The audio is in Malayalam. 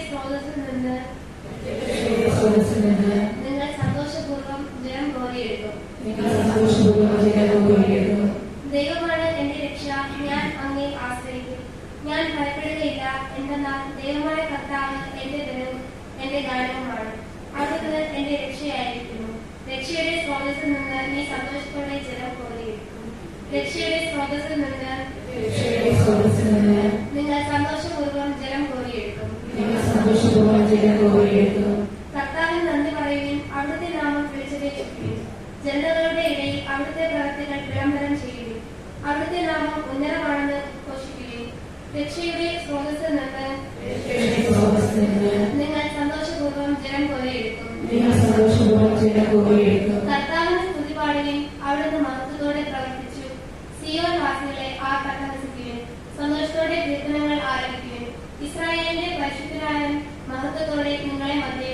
സ്രോതസ്സിൽ നിന്ന് നിങ്ങൾ സന്തോഷപൂർവ്വം ജലം കോരിയെടുക്കും. ദൈവമാണ് എന്റെ രക്ഷ, ഞാൻ അങ്ങേ ആശ്രയിക്കും. ഞാൻ ഭയപ്പെടുകയില്ല, എന്തെന്നാൽ ദൈവമായ കർത്താവ് എന്റെ ബലവും എന്റെ ഗാനവുമാണ്. അവിടുന്ന് എന്റെ രക്ഷയായിരിക്കുന്നു. രക്ഷയുടെ സ്രോതസ്സിൽ നിന്ന് നീ സന്തോഷത്തോടെ ജലം കോരിയെടുക്കും. രക്ഷയുടെ സ്രോതസ്സിൽ നിന്ന് നിങ്ങൾ സന്തോഷപൂർവ്വം ജലം കോരിയെടുക്കും. കർത്താവിന് നന്ദി പറയുകയും അവിടുത്തെ നാമം വിളിച്ചപേക്ഷിക്കുകയും ജനതകളുടെ ഇടയിൽ അവിടുത്തെ പ്രവർത്തികൾ വിളംബരം ചെയ്യുകയും അവിടുത്തെ നാമം ഉന്നതമാണെന്ന് ഘോഷിക്കുകയും രക്ഷയുടെ സ്രോതസ്സിൽ നിന്ന് നിങ്ങൾ സന്തോഷപൂർവ്വം ജലം കോരിയെടുക്കും. കർത്താവിന് സ്തുതി പാടുകയും അവിടുന്ന് മഹത്വത്തോടെ പ്രവർത്തിച്ചു. സിയോൻ വാസികളെ ആ കണ്ടവസിക്കുകയും സന്തോഷത്തോടെ കീർത്തനങ്ങൾ ആരംഭിക്കുകയും ഇസ്രായേലിന്റെ പരിശുദ്ധനായ മഹത്വത്തോടെ നിങ്ങളെ മധ്യേ